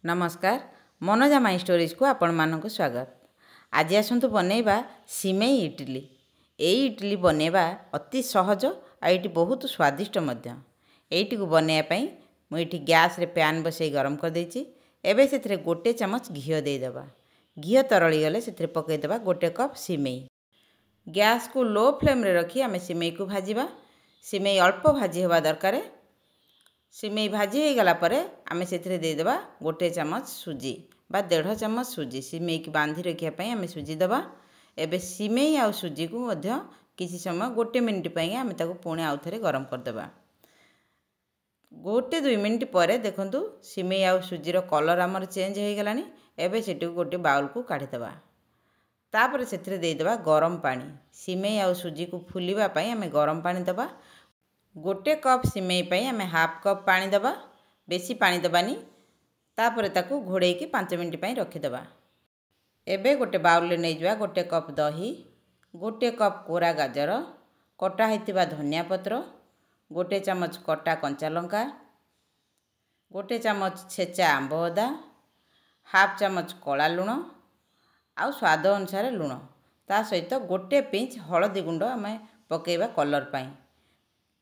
नमस्कार Manoja my stories को आपण मानक स्वागत। आज आसतु बनैबा सिमेई इडली। यही इडली बनैबा अति सहज आइटी बहुत स्वादिष्ट मध्य। एइटी को बनैबा मुझे गैस रे पैन बसई गरम कर देछि। एबे सेथरे गोटे चमच घी देदेबा। घी तरली गले सेथरे पकईदेबा गोटे कप सिमेई। गैस को लो फ्लेम रे रखी आमे सिमेई को भाजिबा। सिमेई अल्प भाजी होबा दरकार। सिमेई भाजी हो गला परे आमे सेथरे दे देबा गोटे चमच सुजी बा 1.5 चमच सुजी। सिमेई की बांधी रखिया पई आमे सुजी दबा। एबे सिमेई आ सुजी को मध्य किसी समय गोटे मिनिट पई आमे ताको पुणे आउ थरे गरम कर देबा। गोटे 2 मिनिट परे देखंतु सिमेई आ सुजी रो कलर हमर चेंज हो गलानी। एबे सेटू गोटे बाउल को काढी देबा। तापर सेथरे दे देबा गरम पानी। सिमेई आ सुजी को फुलिबा पई आमे गरम पानी दबा। गोटे कप सिमेई पई आमे हाफ कप पानी दबा। बेसी पानी दबानी। तापर ताकू घोड़े की 5 मिनिट पई रखी दबा। एबे गोटे बाउल ले नै जवा गोटे कप दही, गोटे कप कोरा गाजर, कटा हेतिबा धनिया पत्र, गोटे चमच कटा कंचा लंका, गोटे चमच छेचा आंब अदा, हाफ चमच कला लुण आ स्वाद अनुसार लुण। ता सहित गोटे पिंच हळदी गुंड आमे पकेबा कलर पई।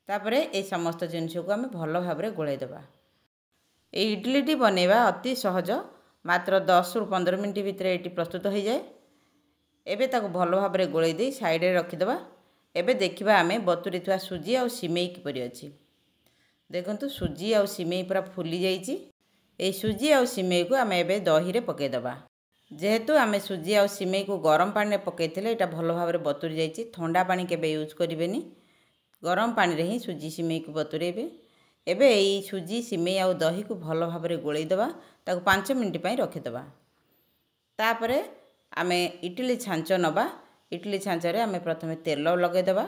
तापरे ए समस्त जिनिस को आमे भलो भाबरे गोळै देबा। ए इडलीटी बनैबा अति सहज। मात्र 10 रु 15 मिनिट भितर एटी प्रस्तुत हो जाए। एबे ताको भलो भाबरे गोळै दे साइड रे रखि देबा। एबे देखिबा आमे बतुरी थुआ सुजी आ सिमेई किपरि अछि। देखंतु सुजी आ सिमेई पूरा फुली जाईची। ए सुजी आ सिमेई को आमे एबे दही रे पकै देबा। जेहेतु आमे सुजी आ सिमेई को गरम पानी रे पकैथिले एटा भलो भाबरे बतुरी जाईची। ठंडा पानी केबे यूज करिवेनी। गरम पानी रे ही सुजी सिमेई को बतुरेबे। एबे एई सुजी सिमेई आ दही को भलो भाबरे गोळै देबा। ताको 5 मिनिट पई रखि देबा। तापरे आमे इडली छांच नबा। इडली छांच रे आमे प्रथमे तेल लगे देबा।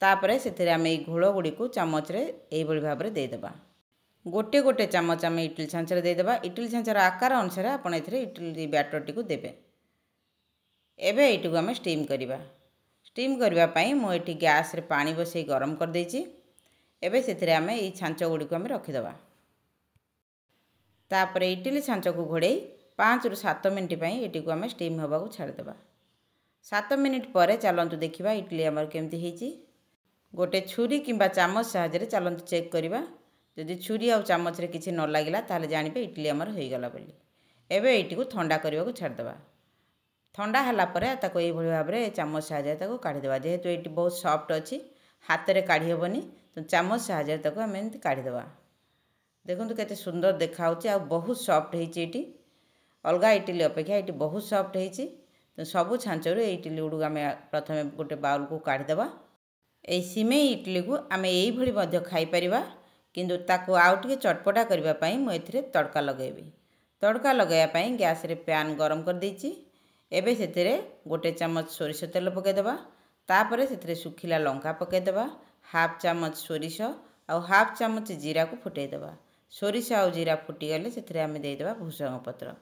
तापरे सेथरे आमे ए घोळ गुडी को चमच रे एई बळी भाबरे दे देबा। गोटे गोटे चमच आमे इडली छांच रे दे देबा। इडली छांच रा आकार अनुसार आपण एथरे इडली बैटर टी को देबे। एबे एटी को आमे स्टीम करिबा। स्टीम करबा पई मो एटी गैस रे पानी बसई गरम कर देछि। एबे सेथरे आमे ई छांच गुडी को आमे रखि देबा। तापरे इडली छांच को घोड़े 5 रु 7 मिनिट पई एटी को आमे स्टीम होबा को छाड़ देबा। 7 मिनिट परे चलंतु देखिबा इडली हमर केमती हेछि। गोटे छुरी किंबा चामच सहायता रे चलंतु चेक करिबा। जदि छुरी आ चामच रे किछि न लागिला ताले जानिबे इडली हमर होई गला बोली। एबे एटी को ठंडा करिबा को छाड़ देबा। ठंडा हला परे ताको एई भଳି भाबरे चामच सहायता ताको काढी देबा। जेहेतु एटी बहुत सॉफ्ट अछि हाथ रे काढी हेबनी तो चामच सहायता ताको हम एंती काढी देबा। देखंतु केते सुंदर देखा होछि आ बहुत सॉफ्ट हेछि। एटी अलगा इडली अपेक्षा एटी बहुत सॉफ्ट हेछि। तो सबु छांचरु इडली उडु आमे प्रथमे गोटे बाउल को काढी देबा। ए सिमेई इडली को आमे एई भଳି मध्य खाई परिबा। किंतु ताको आउटिके चटपटा करबा पई मो एथिरे तड़का लगेबी। तड़का लगाया पई गैस रे पैन गरम कर देछि। एबे सेथिरे गोटे चमच सोरिष तेल पकै देबा। तापरे सेथिरे सुखिला लंका पकै देबा। हाफ चमच सोरिष आ हाफ चमच जीरा को फुटै देबा। सोरिष आ जीरा फुटी गले सेथिरे आमे दे देबा भूसंग पत्र।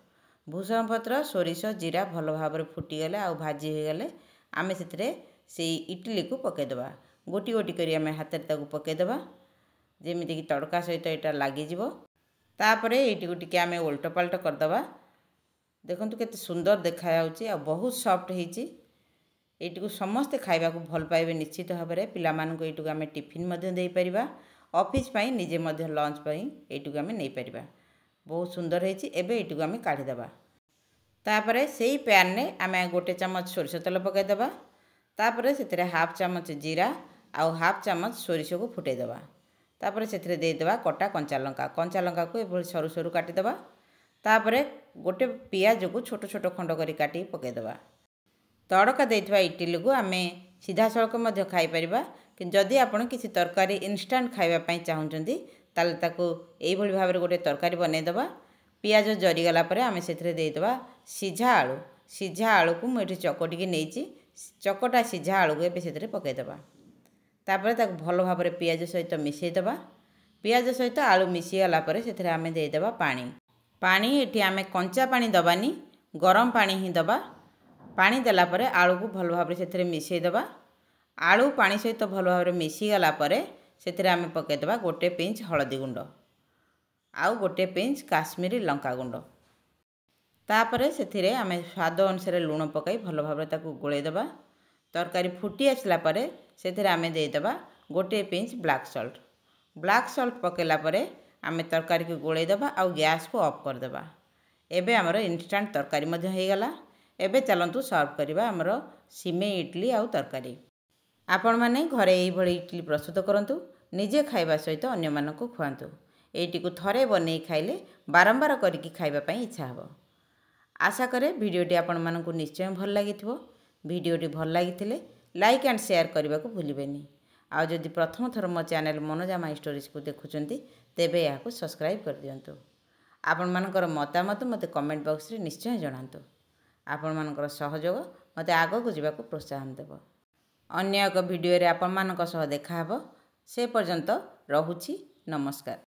भूसंग पत्र सोरिष जीरा भलो भाबरे फुटी गले आ भाजी हो गले आमे सेथिरे सेई इडली को पकै देबा। गोटी गोटी करी आमे हाथ रे ताको पकै देबा जेमिति कि तड़का सहित एटा लागि जिवो। तापरे एटी को टिके आमे उल्टा पलटा कर देबा। देखंतु केते सुंदर देखा जाउची आ बहुत सॉफ्ट हेछि। एटी को समस्त खाइबा को भल पाइबे निश्चित भाबरे। पिला मान को एटी को आमे टिफिन मध्ये देई परिबा। ऑफिस पई निजे मध्ये लंच पई एटी को आमे नै परिबा। बहुत सुंदर हेछि। एबे एटी को आमे काढी देबा। तापरे सेई पैन ने आमे गोटे चमच सोरिष तेल पकै देबा। तापरे सेथिरे हाफ चमच जीरा आ हाफ चमच सोरिष को फुटै देबा। तापरे सेथिरे दे देबा कटा कंचा लंका। कंचा लंका को एभଳି सरू सरू काटि देबा। तापरे गोटे पियाज को छोट छोट खंड करी काटी पकै देबा। तड़का देइथवा इडली को आमे सीधा सळक मध्ये खाई परिबा। कि जदि आपण किछि तरकारी इंस्टेंट खाइबा पई चाहुचंती ताले ताको एई भଳି भाबरे गोटे तरकारी बनै देबा। पियाज जरी गला परे आमे सेथिरे देइ देबा सीझा आलू। सीझा आलू को मु एठी चकटी के नेइची। चकटा सीझा आलू को एबे सेथिरे पकै देबा। तापरे ताको भलो भाबरे पियाज सहित मिसै देबा। पियाज सहित आलू मिसी गला परे सेथिरे आमे देइ देबा पानी। पानी एठी आमे कंचा पानी दबानी गरम पानी ही दबा। पानी देला परे आलू को भलो भाबरे सेथिरे मिसै देबा। आलू पानी सहित भलो भाबरे मिसी गला परे सेथिरे आमे पकै देबा गोटे पिंच हळदी गुंड। आउ गोटे पिंच काश्मीरी लंका गुंड। तापरे सेथिरे आमे स्वाद अनुसार लुण पकाई भल भाव ताकू गोले दबा। तरकारी फुटी आसला परे सेथिरे आमे दे दबा गोटे pinch black salt. Black salt पकेला परे आमे तरकारी को गोले दबा आउ गैस को ऑफ कर दबा। एबे हमर इंस्टेंट तरकारी मध्य हे गला। एबे चलंतु सर्व करिबा हमर सिमेई इडली आउ तरकारी। आपण माने घरे एई भली इडली प्रस्तुत करंतु, निजे खाइबा सहित अन्य मानकु खुआंतु। एइटिकु थरे बनै खाइले बारंबार करिकि खाइबा पई इच्छा हबो। आशा करे भिडियोटी आपण मानकु निश्चय भल लागिथिबो। भिडियोटी भल लागिथिले लाइक एंड शेयर करबा को भूलिबेनी। आ जदि प्रथम थर मो चैनल मनोजा माई स्टोरीज को देखुचंती तेबे याकु सब्सक्राइब कर दियंतु। आपण मानकर मतामत मते कमेंट बॉक्स रे निश्चय जणांतु। आपण मानकर सहयोग मते आगो को जीवा को प्रोत्साहन देबो। अन्य एक वीडियो रे आपण मानक सह देखा हबो। से पर्यंत रहुछि। नमस्कार।